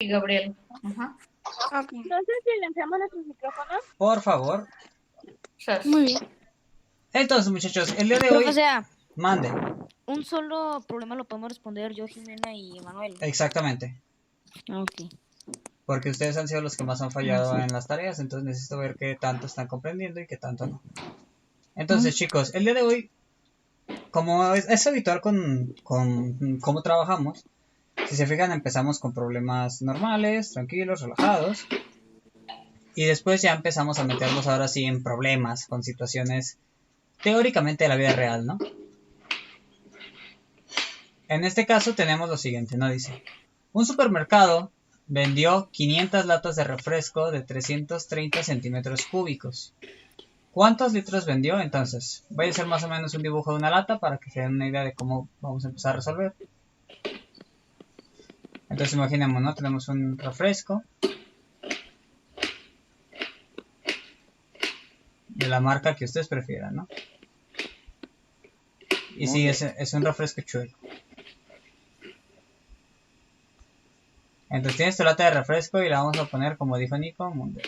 Gabriel. Ajá. Ok. Entonces silenciamos nuestros micrófonos. Por favor. Sas. Muy bien. Entonces, muchachos, el día de Profe, hoy... o sea, Mande. un solo problema lo podemos responder yo, Jimena y Manuel. Exactamente. Ok. Porque ustedes han sido los que más han fallado en las tareas, entonces necesito ver qué tanto están comprendiendo y qué tanto no. Entonces, chicos, el día de hoy, como es habitual con cómo trabajamos, si se fijan, empezamos con problemas normales, tranquilos, relajados. Y después ya empezamos a meternos ahora sí en problemas, con situaciones teóricamente de la vida real, ¿no? En este caso tenemos lo siguiente, ¿no? Dice, un supermercado vendió 500 latas de refresco de 330 centímetros cúbicos. ¿Cuántos litros vendió? Entonces, voy a hacer más o menos un dibujo de una lata para que se den una idea de cómo vamos a empezar a resolver. Entonces imaginemos, ¿no? Tenemos un refresco de la marca que ustedes prefieran, ¿no? Y sí, es un refresco chueco. Entonces tienes tu lata de refresco y la vamos a poner, como dijo Nico, Mundet.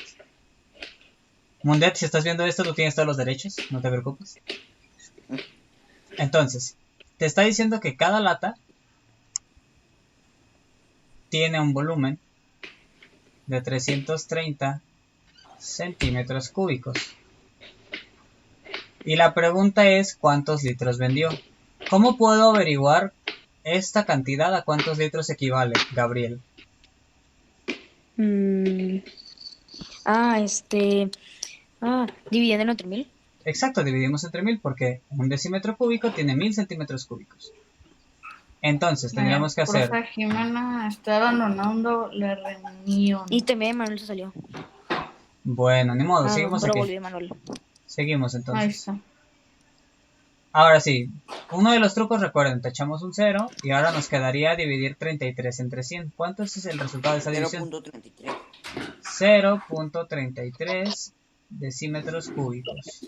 Mundet, si estás viendo esto, tú tienes todos los derechos, no te preocupes. Entonces, te está diciendo que cada lata tiene un volumen de 330 centímetros cúbicos. Y la pregunta es, ¿cuántos litros vendió? ¿Cómo puedo averiguar esta cantidad a cuántos litros equivale, Gabriel? Dividiendo entre 1000. Exacto, dividimos entre 1000 porque un decímetro cúbico tiene 1000 centímetros cúbicos. Entonces, tendríamos que hacer... Profe Jimena está abandonando la reunión. Y también Manuel se salió. Bueno, ni modo, seguimos pero aquí. volvió Manuel. Seguimos entonces. Ahí está. Ahora sí, uno de los trucos, recuerden, tachamos un 0 y ahora nos quedaría dividir 33 entre 100. ¿Cuánto es el resultado de esa división? 0.33. 0.33 decímetros cúbicos,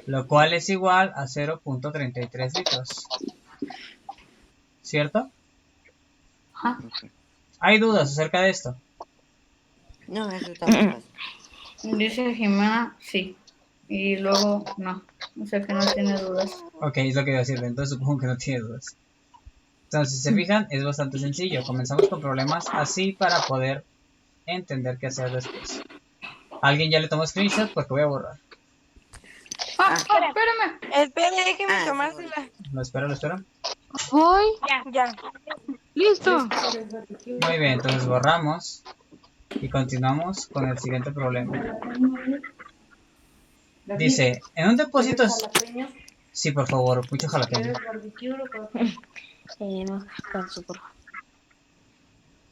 lo cual es igual a 0.33 litros. ¿Cierto? Ajá. ¿Hay dudas acerca de esto? No, eso está muy fácil. Dice Jimena, sí. Y luego, no. O sea que no tiene dudas. Ok, es lo que iba a decir, entonces supongo que no tiene dudas. Entonces, si se fijan, es bastante sencillo. Comenzamos con problemas así para poder entender qué hacer después. ¿Alguien ya le tomó screenshot? Porque voy a borrar. Espérame. Espera, déjeme tomársela. Lo espero. Voy. Ya. Listo. Muy bien, entonces borramos y continuamos con el siguiente problema. Dice, en un depósito... Sí, por favor, mucho jalapeño. No, paso, por favor.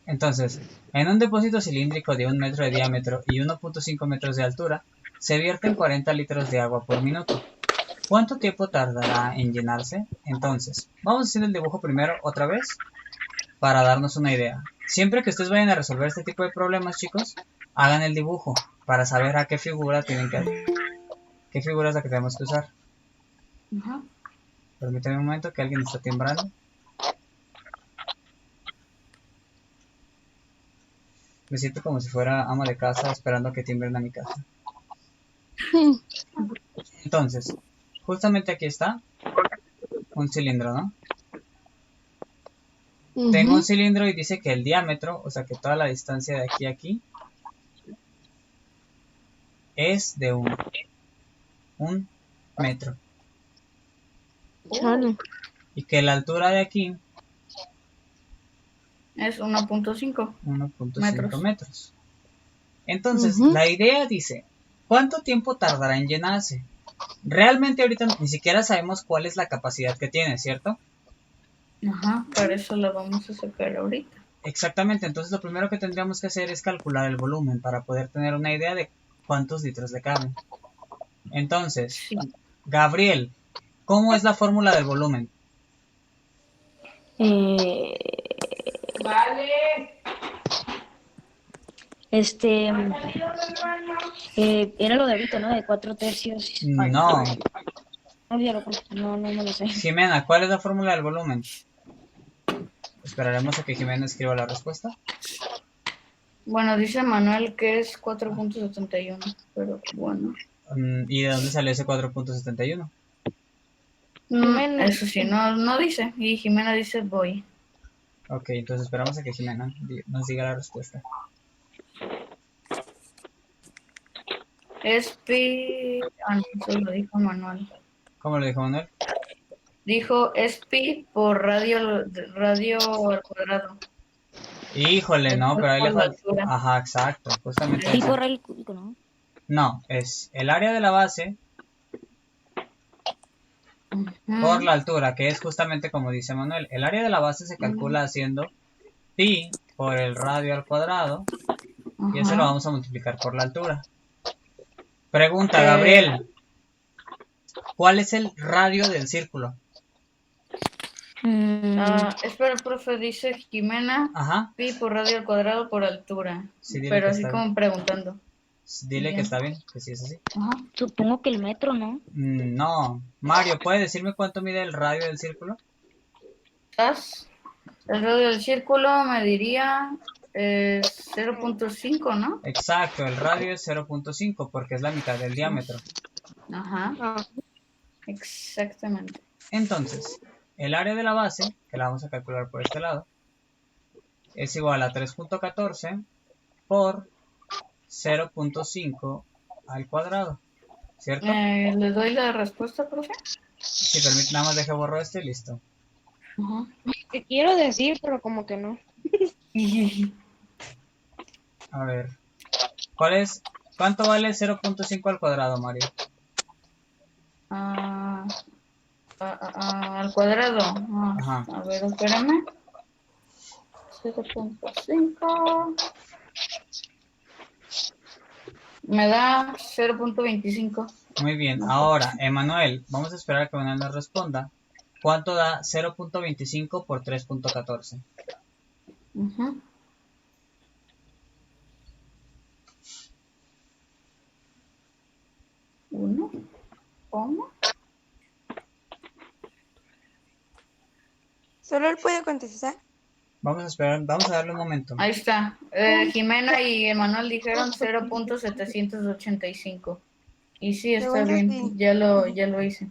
Entonces, en un depósito cilíndrico de 1 metro de diámetro y 1.5 metros de altura, se vierten 40 litros de agua por minuto. ¿Cuánto tiempo tardará en llenarse? Entonces, vamos haciendo el dibujo primero otra vez para darnos una idea. Siempre que ustedes vayan a resolver este tipo de problemas, chicos, hagan el dibujo para saber a qué figura tienen que... ¿Qué figura es la que tenemos que usar? Ajá. Permítanme un momento que alguien está timbrando. Me siento como si fuera ama de casa esperando a que timbren a mi casa. Entonces, justamente aquí está un cilindro, ¿no? Tengo un cilindro y dice que el diámetro, o sea que toda la distancia de aquí a aquí, es de 1 metro. Chale. Y que la altura de aquí Es 1.5. 1.5 metros. Entonces, la idea dice, ¿cuánto tiempo tardará en llenarse? Realmente ahorita ni siquiera sabemos cuál es la capacidad que tiene, ¿cierto? Ajá, por eso lo vamos a sacar ahorita. Exactamente, entonces lo primero que tendríamos que hacer es calcular el volumen para poder tener una idea de cuántos litros le caben. Entonces, Sí. Gabriel, ¿cómo es la fórmula del volumen? Vale. Era lo de ahorita, ¿no? De 4 tercios. No. Olvídalo, no me lo sé. Jimena, ¿cuál es la fórmula del volumen? Esperaremos a que Jimena escriba la respuesta. Bueno, dice Manuel que es 4.71, pero bueno. ¿Y de dónde salió ese 4.71? Eso sí, no dice. Y Jimena dice voy. Ok, entonces esperamos a que Jimena nos diga la respuesta. Es pi... Ah, no, eso lo dijo Manuel. ¿Cómo lo dijo Manuel? Dijo es pi por radio al cuadrado. Híjole, no, pero ahí le Por la falta. altura. Ajá, exacto, justamente Sí, eso. por el cúbico, ¿no? No, es el área de la base Ujú. por la altura, que es justamente como dice Manuel. El área de la base se calcula haciendo pi por el radio al cuadrado y eso lo Ajá. vamos a multiplicar por la altura. Pregunta, Gabriel, ¿cuál es el radio del círculo? Espera, profe, dice Jimena, Ajá, pi por radio al cuadrado por altura. sí, dile Pero que así está bien. como preguntando. Dile que Bien. está bien, que sí es así. Ajá. Supongo que el metro, ¿no? No, Mario, ¿puedes decirme cuánto mide el radio del círculo? ¿Estás? El radio del círculo me diría 0.5, ¿no? Exacto, el radio es 0.5 porque es la mitad del diámetro. Ajá. Exactamente. Entonces, el área de la base, que la vamos a calcular por este lado, es igual a 3.14 por 0.5 al cuadrado, ¿cierto? ¿Le doy la respuesta, profe? Si permite, nada más deje borro esto y listo. Ajá. Te quiero decir, pero como que no. A ver, ¿cuánto vale 0.5 al cuadrado, Mario? Al cuadrado. Ajá. A ver, espérame. 0.5. Me da 0.25. Muy bien, ahora, Emanuel, vamos a esperar a que Emanuel nos responda. ¿Cuánto da 0.25 por 3.14? Ujú. ¿Uno? ¿Cómo? Solo él puede contestar. Vamos a esperar, vamos a darle un momento. Ahí está. Jimena y Emanuel dijeron 0.785. Y sí, está Según yo bien. sí. Ya lo hice.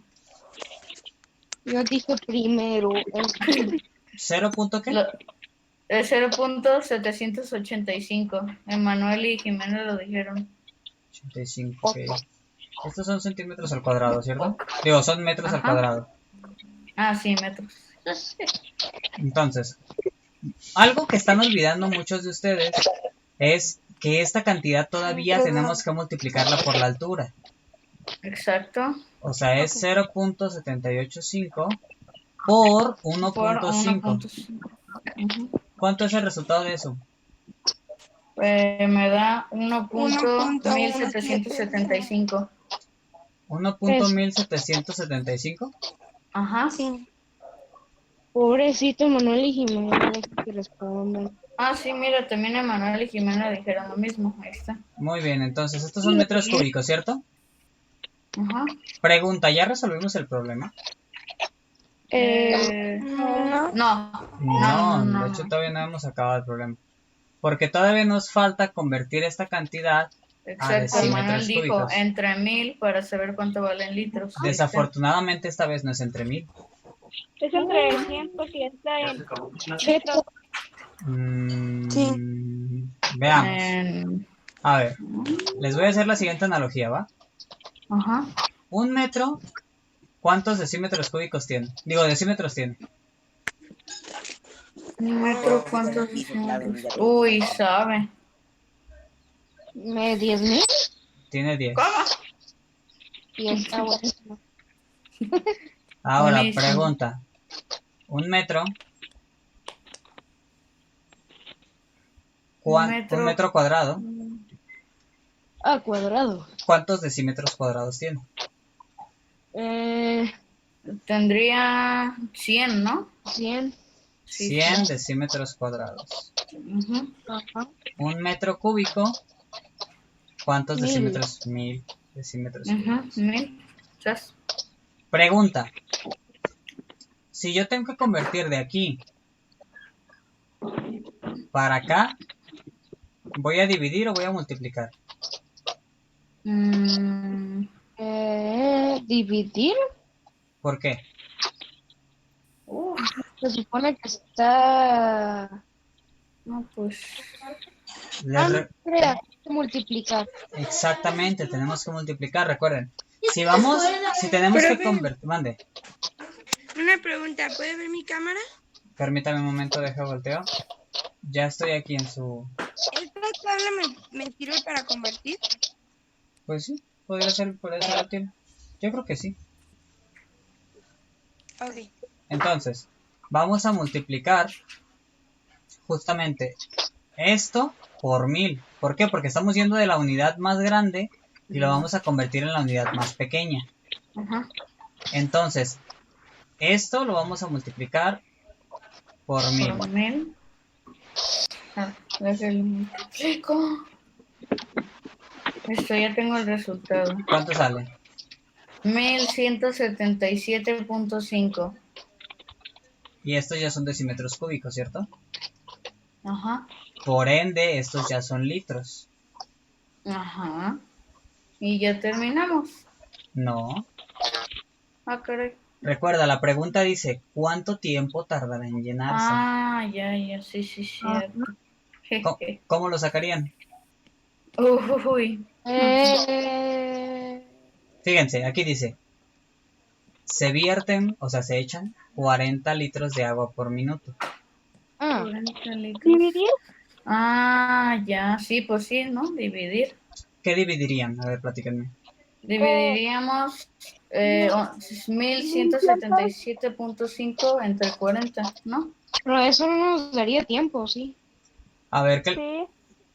Yo dije primero. ¿0. qué? 0.785. Emanuel y Jimena lo dijeron. 85, ok. Estos son centímetros al cuadrado, ¿cierto? Digo, son metros al Ajá. cuadrado. Sí, metros. Entonces, algo que están olvidando muchos de ustedes es que esta cantidad todavía tenemos que multiplicarla por la altura. Exacto. O sea, es 0.785 por 1.5. 1.5. ¿Cuánto es el resultado de eso? Me da 1.1775. 1.1775. Ajá. Sí. Pobrecito Manuel y Jimena, deja que respondan. Sí, mira, también Emanuel y Jimena dijeron lo mismo. Ahí está. Muy bien, entonces estos son metros cúbicos, ¿cierto? Ajá. Pregunta, ¿ya resolvimos el problema? No. No, de hecho todavía no hemos acabado el problema. Porque todavía nos falta convertir esta cantidad a Exacto. decímetros Manuel dijo cúbicos. entre 1000 para saber cuánto valen litros. Desafortunadamente esta vez no es entre 1000. Es entre 100 porque está en metros. Veamos. A ver, les voy a hacer la siguiente analogía, ¿va? Ajá. Un metro, ¿cuántos decímetros cúbicos tiene? Digo, decímetros tiene. Un metro, ¿cuántos decímetros? Uy, sabe. ¿10,000? Tiene 10. ¿Cómo? Y está bueno. Ahora, Buenísimo. pregunta. Un metro. Un metro cuadrado. Cuadrado. ¿Cuántos decímetros cuadrados tiene? Tendría 100, ¿no? 100. Sí, 100 decímetros cuadrados. Ujú. Ajá. Un metro cúbico. ¿Cuántos 1000. decímetros? 1000 decímetros Ujú, cúbicos. 1000. ¿Sabes? Pregunta. Si yo tengo que convertir de aquí para acá, ¿Voy a dividir o voy a multiplicar? Mm, ¿Dividir? ¿Por qué? uf, Se supone que está... no, pues. Les re- Crea, multiplicar. Exactamente, tenemos que multiplicar, recuerden. Si tenemos que convertir, mande, Una pregunta, ¿puede ver mi cámara? permítame un momento, deje volteo. Ya estoy aquí en su... ¿Esta tabla me sirve para convertir? Pues sí, podría ser útil. Yo creo que sí. Ok. Entonces, vamos a multiplicar justamente esto por 1000. ¿Por qué? Porque estamos yendo de la unidad más grande y lo vamos a convertir en la unidad más pequeña. Ajá. Entonces, esto lo vamos a multiplicar por 1000. Por 1000. Ah, déjalo multiplico. Esto ya tengo el resultado. ¿Cuánto sale? 1177.5. Y estos ya son decímetros cúbicos, ¿cierto? Ajá. Por ende, estos ya son litros. Ajá. Y ya terminamos. No. Ah, caray. Recuerda, la pregunta dice, ¿cuánto tiempo tardará en llenarse? Ah, ya, sí, cierto. Jeje. ¿Cómo lo sacarían? Uy. Fíjense, aquí dice, se vierten, o sea, se echan 40 litros de agua por minuto. 40 litros. ¿Dividir? Ah, ya, sí, pues sí, ¿no? Dividir. ¿Qué dividirían? A ver, platíquenme. Dividiríamos 1177.5 entre 40, ¿no? Pero eso no nos daría tiempo, ¿sí? A ver, Sí.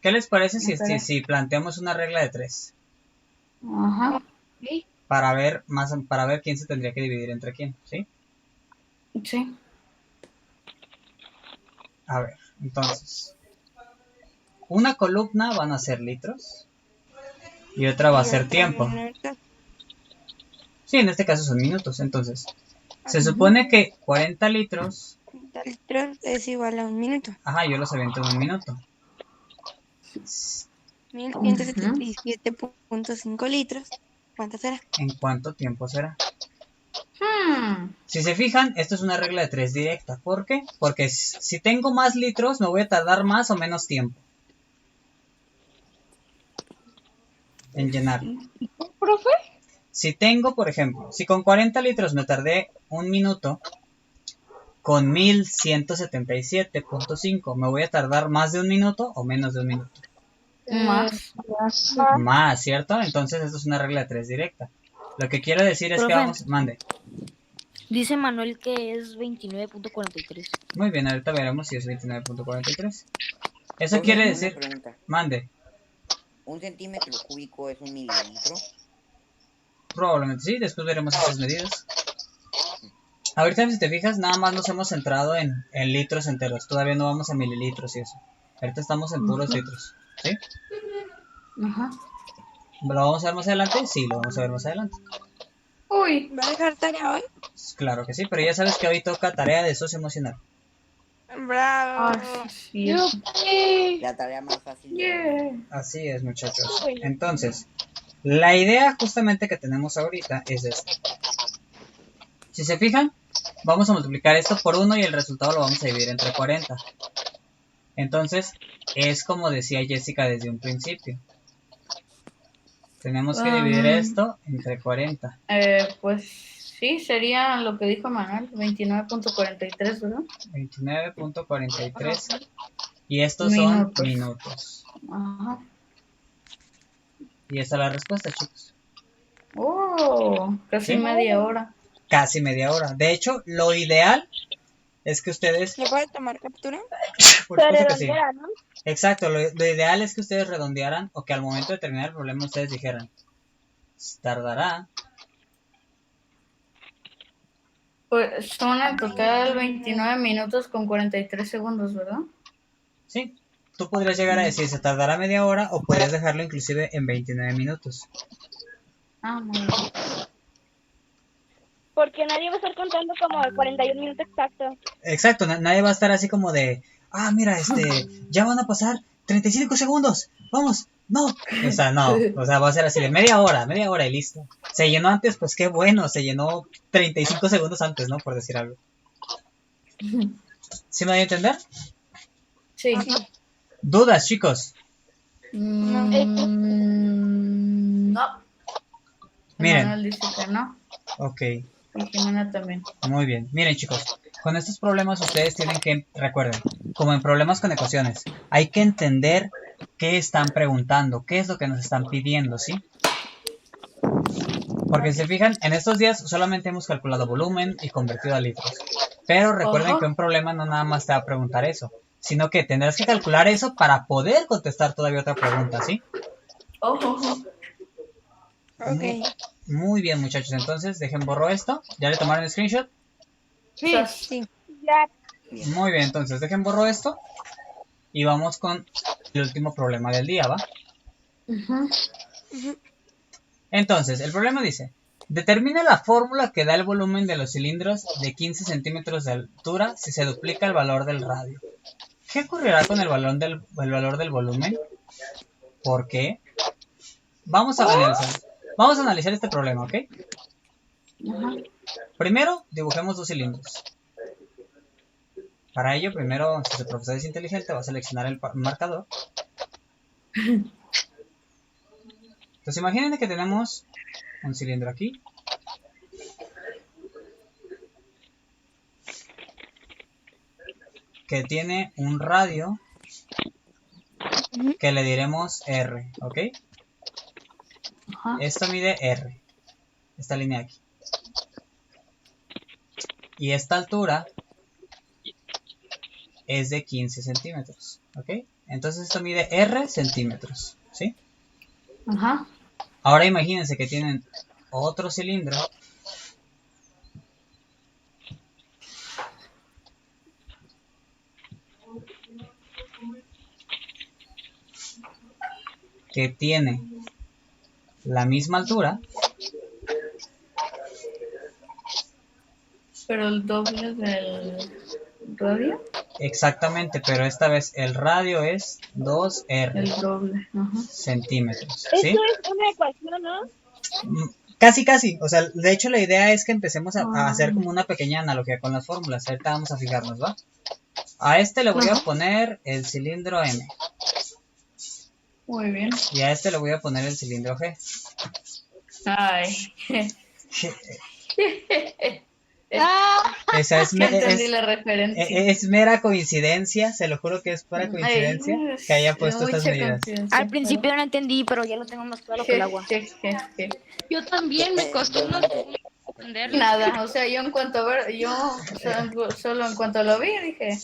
¿qué les parece Espera. si planteamos una regla de 3? Ajá. Ok. Para ver quién se tendría que dividir entre quién, ¿sí? Sí. A ver, entonces, una columna van a ser litros y otra va a ser tiempo. Sí, en este caso son minutos, entonces, se supone que 40 litros, 40 litros es igual a un minuto. ajá, yo los aviento en un minuto. 1177.5 litros. ¿Cuánto será? ¿En cuánto tiempo será? Hmm. Si se fijan, esto es una regla de 3 directa. ¿Por qué? Porque si tengo más litros, me voy a tardar más o menos tiempo en llenar. ¿Profe? Si tengo, por ejemplo, si con 40 litros me tardé un minuto, con 1177.5 me voy a tardar más de un minuto o menos de un minuto. Más. Más, ¿cierto? Entonces esto es una regla de 3 directa. Lo que quiero decir es que Profe. vamos... Mande. Dice Manuel que es 29.43. Muy bien, ahorita veremos si es 29.43. Eso Profe, quiere una decir... pregunta. Mande. ¿Un centímetro cúbico es un mililitro? Probablemente sí, después veremos esas medidas. Ahorita si te fijas, nada más nos hemos centrado en litros enteros. Todavía no vamos a mililitros y eso. Ahorita estamos en puros litros. ¿Sí? Ajá. ¿Lo vamos a ver más adelante? Sí, lo vamos a ver más adelante. Uy. ¿Va a dejar tarea hoy? Claro que sí, pero ya sabes que hoy toca tarea de socio emocional. ¡Bravo! Ah, sí. La tarea más fácil. Yeah. Así es, muchachos. Entonces, la idea justamente que tenemos ahorita es esta. Si se fijan, vamos a multiplicar esto por 1 y el resultado lo vamos a dividir entre 40. Entonces, es como decía Jessica desde un principio. Tenemos que dividir esto entre 40. Pues sí, sería lo que dijo Manuel, 29.43, ¿verdad? 29.43. Y estos son minutos. Ajá. Y esta es la respuesta, chicos. Oh, casi ¿Sí? media hora. Casi media hora. De hecho, lo ideal es que ustedes... ¿Le puede tomar captura? Por supuesto que sí. redondea, ¿no? Exacto, lo ideal es que ustedes redondearan o que al momento de terminar el problema ustedes dijeran, tardará. Pues son en total 29 minutos con 43 segundos, ¿verdad? Sí, tú podrías llegar a decir se tardará media hora o podrías dejarlo inclusive en 29 minutos. Ah, muy bien. Porque nadie va a estar contando como 41 minutos exactos. Exacto, nadie va a estar así como de, mira, ya van a pasar 35 segundos, vamos, no. O sea, no, o sea, va a ser así de media hora y listo. Se llenó antes, pues qué bueno, se llenó 35 segundos antes, ¿no? Por decir algo. ¿Sí me voy a entender? Sí. ¿Dudas, chicos? No. Miren. Manuel dice que no. Ok, Y Jimena también. muy bien. Miren, chicos, con estos problemas ustedes tienen que, recuerden, como en problemas con ecuaciones, hay que entender qué están preguntando, qué es lo que nos están pidiendo, ¿sí? Porque si se fijan, en estos días solamente hemos calculado volumen y convertido a litros. Pero recuerden Ajá. que un problema no nada más te va a preguntar eso, sino que tendrás que calcular eso para poder contestar todavía otra pregunta, ¿sí? Ojo. Ok. Muy bien, muchachos. Entonces, dejen borro esto. ¿Ya le tomaron el screenshot? Sí. Sí. Ya. Muy bien, entonces dejen borro esto. Y vamos con el último problema del día, ¿va? Entonces, el problema dice: determina la fórmula que da el volumen de los cilindros de 15 centímetros de altura si se duplica el valor del radio. ¿Qué ocurrirá con el valor del volumen? ¿Por qué? Vamos a analizar este problema, ¿ok? Primero, dibujemos dos cilindros. Para ello, primero, si el profesor es inteligente, va a seleccionar el marcador. Entonces, imaginen que tenemos un cilindro aquí. Que tiene un radio que le diremos R, ¿ok? Ajá. Esto mide R, esta línea aquí. Y esta altura es de 15 centímetros, ¿ok? Entonces esto mide R centímetros, ¿sí? Ajá. Ahora imagínense que tienen otro cilindro que tiene la misma altura, Pero el doble del radio. exactamente, pero esta vez el radio es 2R El doble. Ajá. centímetros, ¿sí? Esto es una ecuación, ¿no? Casi, o sea, de hecho la idea es que empecemos a hacer como una pequeña analogía con las fórmulas. Ahorita vamos a fijarnos, ¿va? A este le voy a poner el cilindro M. Muy bien. Y a este le voy a poner el cilindro G. Ay. Esa es, Ya entendí la referencia. es mera coincidencia, se lo juro que es pura coincidencia Ay, que haya puesto estas mucha medidas. coincidencia. Al principio no entendí, pero ya lo tengo más claro que el agua. Yo también me costó unos segundos entenderlo. Nada, o sea, yo en cuanto solo en cuanto lo vi dije,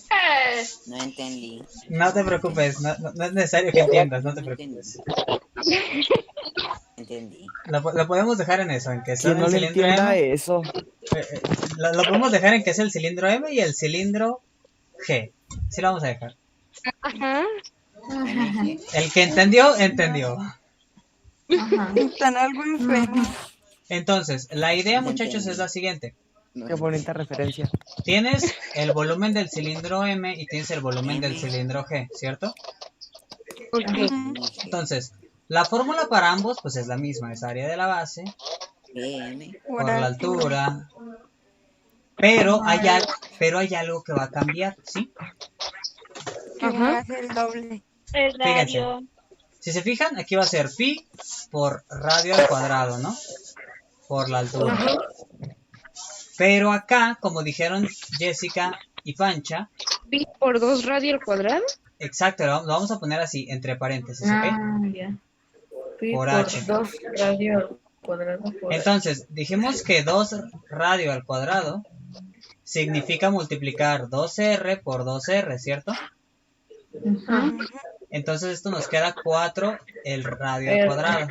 No entendí. No te preocupes, no es necesario que entiendas, no te No preocupes. entendí. Lo podemos dejar en eso, en que son Quien no el le cilindro entienda M. eso. Lo podemos dejar en que es el cilindro M y el cilindro G. Sí lo vamos a dejar. Ajá. El que entendió, entendió. ajá. Están algo enfermos. Entonces, la idea, No muchachos, entendí. es la siguiente. Qué bonita referencia. Tienes el volumen del cilindro M y tienes el volumen del cilindro G, ¿cierto? Entonces, la fórmula para ambos pues es la misma, es área de la base PM. por la altura. Pero hay algo que va a cambiar, ¿sí? Que va a ser el doble. El radio. Si se fijan, aquí va a ser pi por radio al cuadrado, ¿no? Por la altura. Pero acá, como dijeron Jessica y Pancha, ¿Pi por 2 radio al cuadrado? exacto, lo vamos a poner así, entre paréntesis, ¿ok? Ah, ya. Pi Por por H. 2 radio al cuadrado por Entonces, dijimos que 2 radio al cuadrado significa multiplicar 2R por 2R, ¿cierto? Ajá. Entonces esto nos queda 4 el radio al R. cuadrado.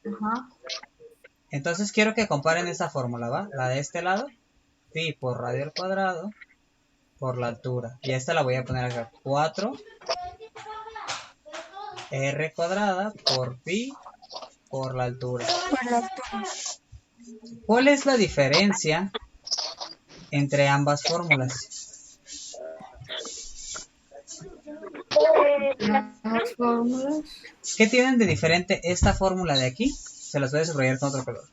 Ajá. Entonces quiero que comparen esta fórmula, ¿va? La de este lado, pi por radio al cuadrado por la altura. Y esta la voy a poner acá, 4 R cuadrada por pi por la altura. Por la altura. ¿Cuál es la diferencia entre ambas fórmulas? Las fórmulas. ¿Qué tienen de diferente esta fórmula de aquí? Se las voy a subrayar con otro color.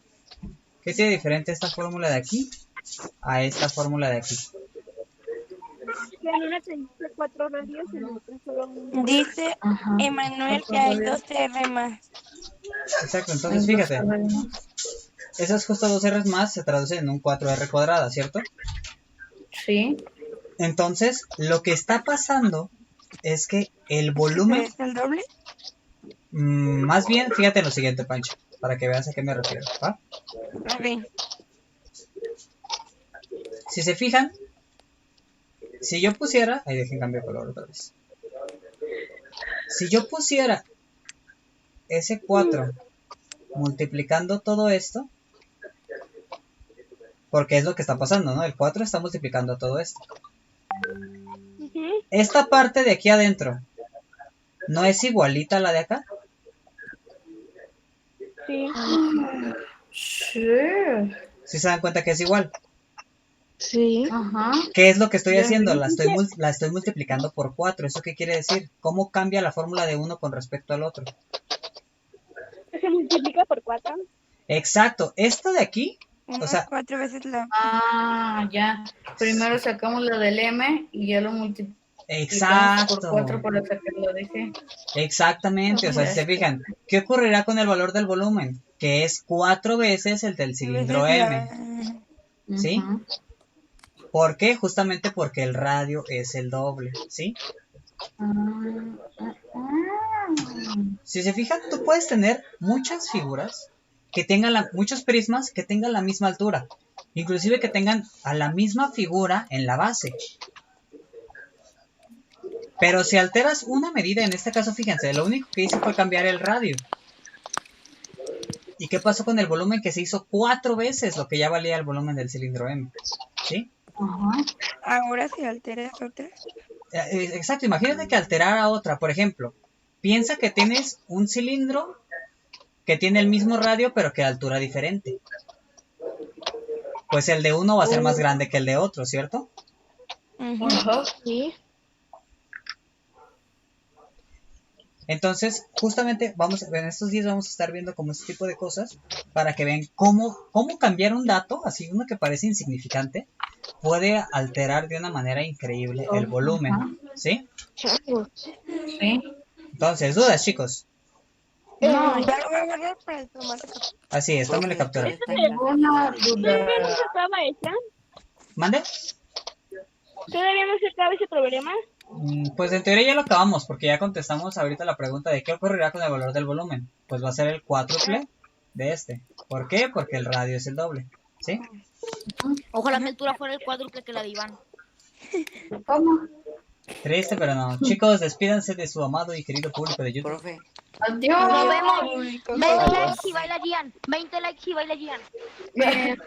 ¿Qué tiene diferente esta fórmula de aquí a esta fórmula de aquí? Que en una teniste 4 radios y en otra solo uno. Dice Ajá. Emanuel que hay 2 R más. Exacto, entonces fíjate, esas justo 2 R's más se traducen en un 4R cuadrada, ¿cierto? Sí. Entonces, lo que está pasando es que el volumen, ¿Es el doble? más bien, fíjate en lo siguiente, Pancho, para que veas a qué me refiero, ¿va? Ok. Si se fijan, si yo pusiera, ahí dejen cambio de color otra vez. Si yo pusiera ese 4 multiplicando todo esto, porque es lo que está pasando, ¿no? El 4 está multiplicando todo esto. Esta parte de aquí adentro, ¿no es igualita a la de acá? Sí. Sí. ¿Sí se dan cuenta que es igual? Sí. Ajá. ¿Qué es lo que estoy Ya haciendo? La estoy multiplicando por 4. ¿Eso qué quiere decir? ¿Cómo cambia la fórmula de uno con respecto al otro? Se multiplica por 4. Exacto. Esta de aquí, Unas sea- 4 veces la... Ah, ya. Primero sacamos la del M y ya lo multiplicamos por 4 exacto. para sacar la de G. Exactamente. O sea, si se fijan, ¿qué ocurrirá con el valor del volumen? Que es 4 veces el del cilindro veces M. ¿Sí? Ujú. ¿Por qué? Justamente porque el radio es el doble. ¿Sí? Si se fijan, tú puedes tener muchas figuras que tengan muchos prismas que tengan la misma altura, inclusive que tengan a la misma figura en la base. Pero si alteras una medida, en este caso, fíjense, lo único que hice fue cambiar el radio. ¿Y qué pasó con el volumen? Que se hizo 4 veces lo que ya valía el volumen del cilindro M. ¿Sí? Ajá. Ahora si alteras otra. Exacto, imagínate que alterara otra. Por ejemplo, piensa que tienes un cilindro que tiene el mismo radio pero que de altura diferente. Pues el de uno va a ser más grande que el de otro, ¿cierto? Ujú. Ajá. Sí. Entonces, justamente en estos días vamos a estar viendo como este tipo de cosas para que vean cómo cambiar un dato, así uno que parece insignificante, puede alterar de una manera increíble el volumen, ¿sí? Changos. Sí. Entonces, dudas, chicos. No, Ya lo voy a agarrar para tomar. Así es, tómenle captura. ninguna duda. ¿Todavía no se acaba esa? ¿Mande? ¿Todavía no se acaba ese problema? Pues en teoría ya lo acabamos, porque ya contestamos ahorita la pregunta de qué ocurrirá con el valor del volumen. Pues va a ser el cuádruple de este. ¿Por qué? Porque el radio es el doble, ¿sí? Ojalá mi altura fuera el cuádruple que la de Iván. ¿Cómo? Triste, pero no. Chicos, despídanse de su amado y querido público de YouTube. Profe, Adiós. Nos vemos. Público. 20 likes y baila Gian. 20 likes y baila Gian. Eh,